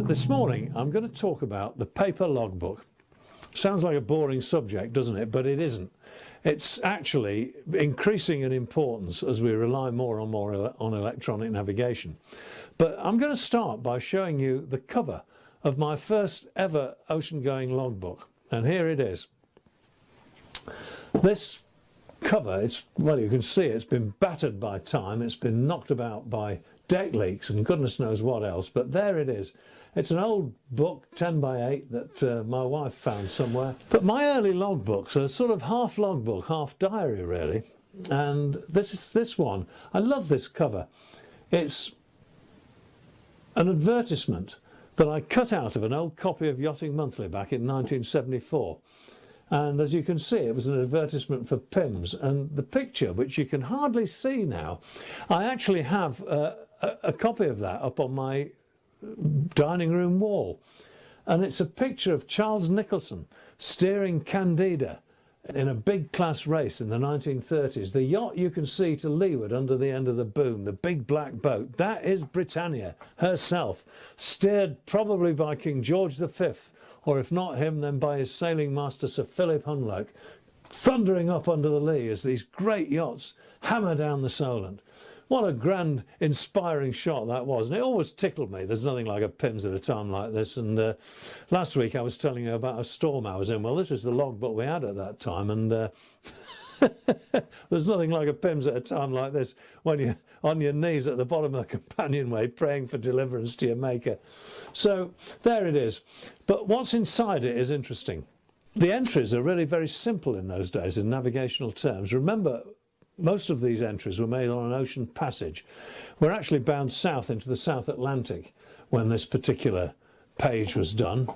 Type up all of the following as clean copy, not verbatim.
this morning I'm going to talk about the paper logbook. Sounds like a boring subject, doesn't it? But it isn't. It's actually increasing in importance as we rely more and more on electronic navigation. But I'm going to start by showing you the cover of my first ever ocean-going logbook. And here it is. This cover, well, you can see it's been battered by time, it's been knocked about by deck leaks and goodness knows what else, but there it is. It's an old book, 10 by 8, that my wife found somewhere. But my early logbooks are sort of half logbook, half diary really. And this one, I love this cover. It's an advertisement that I cut out of an old copy of Yachting Monthly back in 1974. And as you can see, it was an advertisement for Pimm's, and the picture, which you can hardly see now, I actually have a copy of that up on my dining room wall. And it's a picture of Charles Nicholson steering Candida in a big class race in the 1930s. The yacht you can see to leeward under the end of the boom, the big black boat, that is Britannia herself, steered probably by King George V, or if not him, then by his sailing master Sir Philip Hunloke, thundering up under the lee as these great yachts hammer down the Solent. What a grand, inspiring shot that was. And it always tickled me. There's nothing like a Pimm's at a time like this. And last week I was telling you about a storm I was in. Well, this is the logbook we had at that time. And there's nothing like a Pimm's at a time like this when you're on your knees at the bottom of the companionway praying for deliverance to your maker. So there it is. But what's inside it is interesting. The entries are really very simple in those days in navigational terms. Remember, most of these entries were made on an ocean passage. We're actually bound south into the South Atlantic when this particular page was done.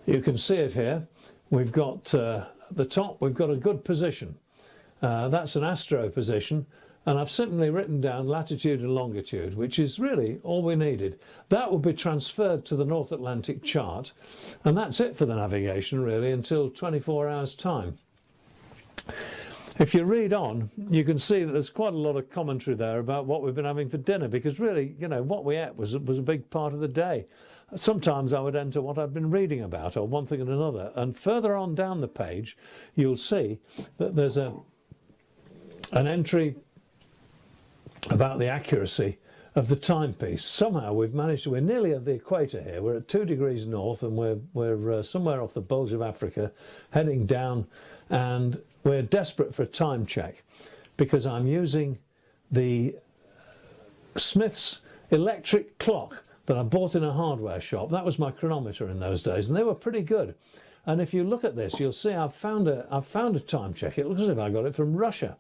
You can see it here. We've got at the top, we've got a good position. That's an astro position, and I've simply written down latitude and longitude, which is really all we needed. That will be transferred to the North Atlantic chart, and that's it for the navigation really until 24 hours time. If you read on, you can see that there's quite a lot of commentary there about what we've been having for dinner, because really, you know, what we ate was a big part of the day. Sometimes I would enter what I've been reading about, or one thing and another, and further on down the page you'll see that there's an entry about the accuracy of the timepiece. Somehow we've managed to, we're nearly at the equator here, we're at 2 degrees north, and we're somewhere off the bulge of Africa, heading down, and we're desperate for a time check because I'm using the Smith's electric clock that I bought in a hardware shop. That was my chronometer in those days, and they were pretty good. And if you look at this, you'll see I've found a time check. It looks as if I got it from Russia.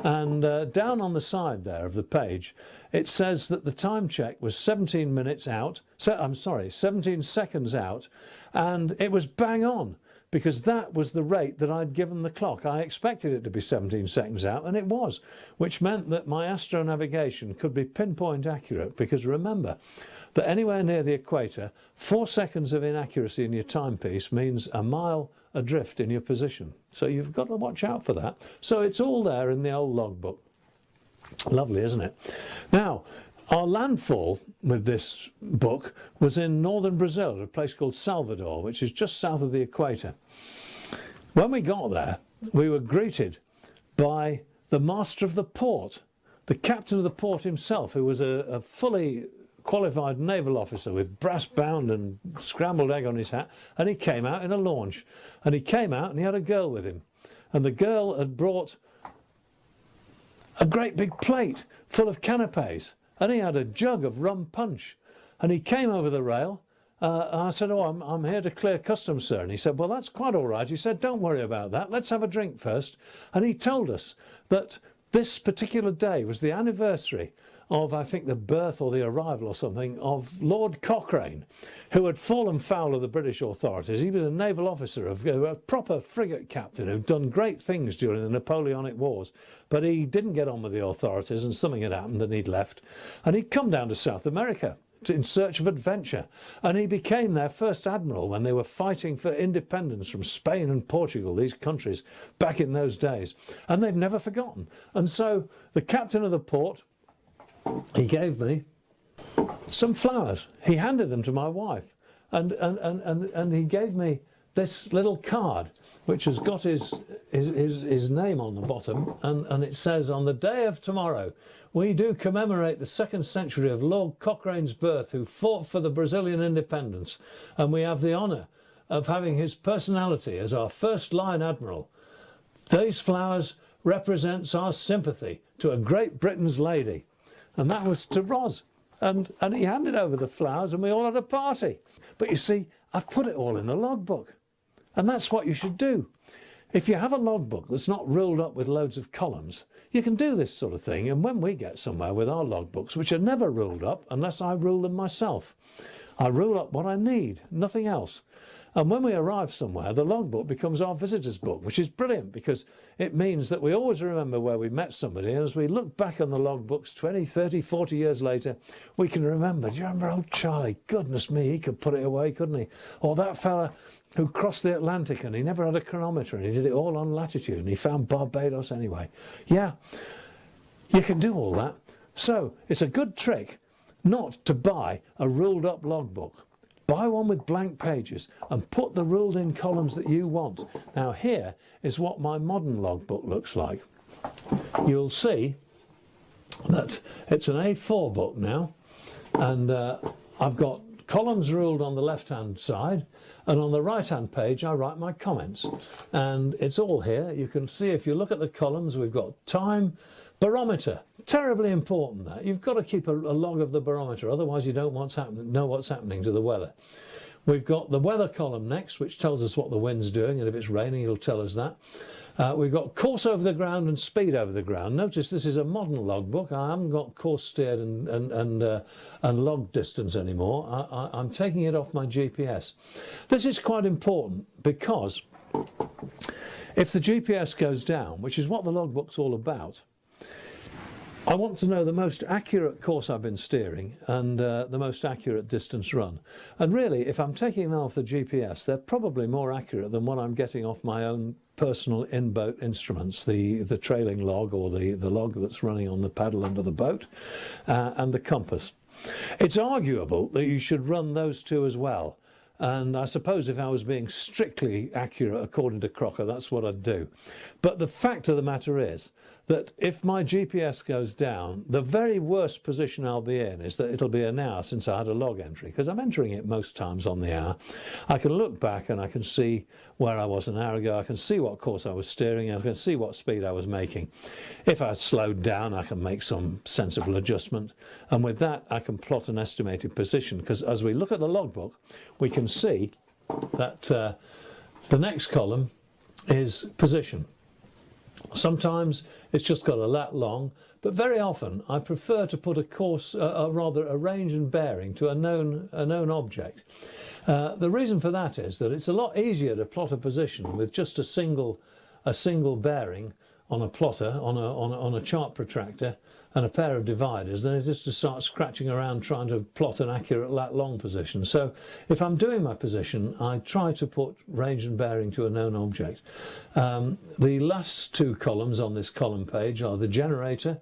And down on the side there of the page, it says that the time check was 17 minutes out. So I'm sorry, 17 seconds out, and it was bang on, because that was the rate that I'd given the clock. I expected it to be 17 seconds out, and it was, which meant that my astronavigation could be pinpoint accurate, because remember that anywhere near the equator, 4 seconds of inaccuracy in your timepiece means a mile adrift in your position. So you've got to watch out for that. So it's all there in the old logbook. Lovely, isn't it? Now, our landfall with this book was in northern Brazil, at a place called Salvador, which is just south of the equator. When we got there, we were greeted by the master of the port, the captain of the port himself, who was a fully qualified naval officer with brass bound and scrambled egg on his hat, and he came out in a launch, and he came out and he had a girl with him, and the girl had brought a great big plate full of canapes, and he had a jug of rum punch, and he came over the rail, and I said, "Oh, I'm here to clear customs, sir." And he said, "Well, that's quite all right." He said, "Don't worry about that, let's have a drink first." And he told us that this particular day was the anniversary of, I think, the birth or the arrival or something of Lord Cochrane, who had fallen foul of the British authorities. He was a naval officer, a proper frigate captain who'd done great things during the Napoleonic Wars, but he didn't get on with the authorities, and something had happened and he'd left, and he'd come down to South America in search of adventure, and he became their first admiral when they were fighting for independence from Spain and Portugal, these countries back in those days, and they've never forgotten. And so the captain of the port, he gave me some flowers. He handed them to my wife, and he gave me this little card which has got his name on the bottom, and it says, "On the day of tomorrow we do commemorate the 2nd century of Lord Cochrane's birth, who fought for the Brazilian independence, and we have the honour of having his personality as our first line admiral. These flowers represents our sympathy to a Great Britain's lady." And that was to Ros. And he handed over the flowers and we all had a party. But you see, I've put it all in the logbook. And that's what you should do. If you have a logbook that's not ruled up with loads of columns, you can do this sort of thing. And when we get somewhere with our logbooks, which are never ruled up unless I rule them myself, I rule up what I need, nothing else. And when we arrive somewhere, the logbook becomes our visitor's book, which is brilliant because it means that we always remember where we met somebody. And as we look back on the logbooks 20, 30, 40 years later, we can remember, do you remember old Charlie? Goodness me, he could put it away, couldn't he? Or that fella who crossed the Atlantic and he never had a chronometer and he did it all on latitude and he found Barbados anyway. Yeah, you can do all that. So it's a good trick not to buy a ruled up logbook. Buy one with blank pages and put the ruled in columns that you want. Now here is what my modern logbook looks like. You'll see that it's an A4 book now, and I've got columns ruled on the left hand side, and on the right hand page I write my comments, and it's all here. You can see, if you look at the columns, we've got time, barometer, terribly important that. You've got to keep a log of the barometer, otherwise you don't know what's happening to the weather. We've got the weather column next, which tells us what the wind's doing, and if it's raining it'll tell us that. We've got course over the ground and speed over the ground. Notice this is a modern logbook. I haven't got course steered and log distance anymore. I'm taking it off my GPS. This is quite important because if the GPS goes down, which is what the logbook's all about, I want to know the most accurate course I've been steering and the most accurate distance run. And really, if I'm taking them off the GPS, they're probably more accurate than what I'm getting off my own personal in-boat instruments, the trailing log or the log that's running on the paddle under the boat, and the compass. It's arguable that you should run those two as well. And I suppose if I was being strictly accurate according to Crocker, that's what I'd do. But the fact of the matter is that if my GPS goes down, the very worst position I'll be in is that it'll be an hour since I had a log entry, because I'm entering it most times on the hour. I can look back and I can see where I was an hour ago. I can see what course I was steering. I can see what speed I was making. If I slowed down, I can make some sensible adjustment. And with that, I can plot an estimated position, because as we look at the logbook, we can see that the next column is position. Sometimes it's just got a lat long, but very often I prefer to put a course, rather a range and bearing to a known object. The reason for that is that it's a lot easier to plot a position with just a single bearing on a plotter, on a chart protractor and a pair of dividers than it is to start scratching around trying to plot an accurate lat long position. So if I'm doing my position, I try to put range and bearing to a known object. The last two columns on this column page are the generator,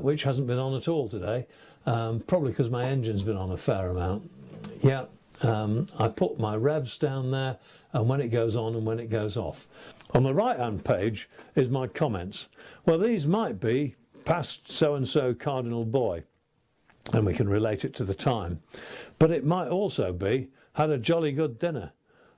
which hasn't been on at all today, probably because my engine's been on a fair amount. Yeah, I put my revs down there, and when it goes on and when it goes off. On the right hand page is my comments. Well, these might be past so-and-so cardinal boy, and we can relate it to the time, but it might also be had a jolly good dinner,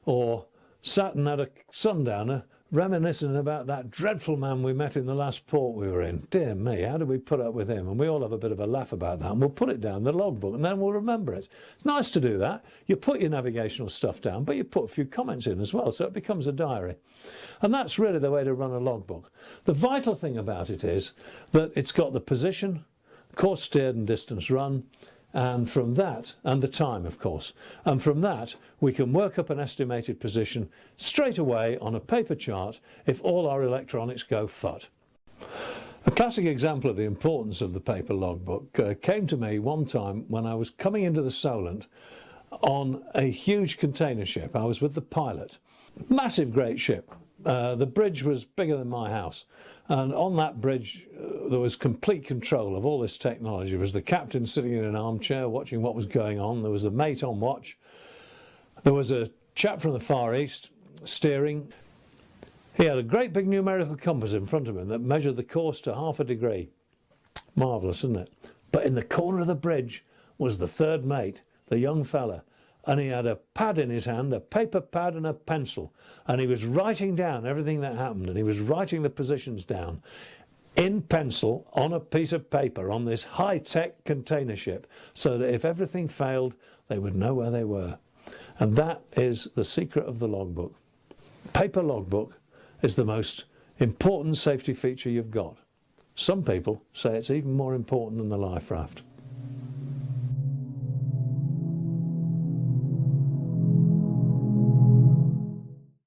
or sat and had a sundowner reminiscing about that dreadful man we met in the last port we were in. Dear me, how did we put up with him? And we all have a bit of a laugh about that, and we'll put it down in the logbook and then we'll remember it. It's nice to do that. You put your navigational stuff down, but you put a few comments in as well, so it becomes a diary. And that's really the way to run a logbook. The vital thing about it is that it's got the position, course steered and distance run, and from that, and the time of course, and from that we can work up an estimated position straight away on a paper chart if all our electronics go FUT. A classic example of the importance of the paper logbook came to me one time when I was coming into the Solent on a huge container ship. I was with the pilot. Massive great ship. The bridge was bigger than my house, And on that bridge, there was complete control of all this technology. There was the captain sitting in an armchair watching what was going on. There was the mate on watch. There was a chap from the Far East steering. He had a great big numerical compass in front of him that measured the course to half a degree. Marvellous, isn't it? But in the corner of the bridge was the third mate, the young fella, and he had a pad in his hand, a paper pad and a pencil, and he was writing down everything that happened, and he was writing the positions down in pencil on a piece of paper on this high-tech container ship, so that if everything failed, they would know where they were. And that is the secret of the logbook. Paper logbook is the most important safety feature you've got. Some people say it's even more important than the life raft.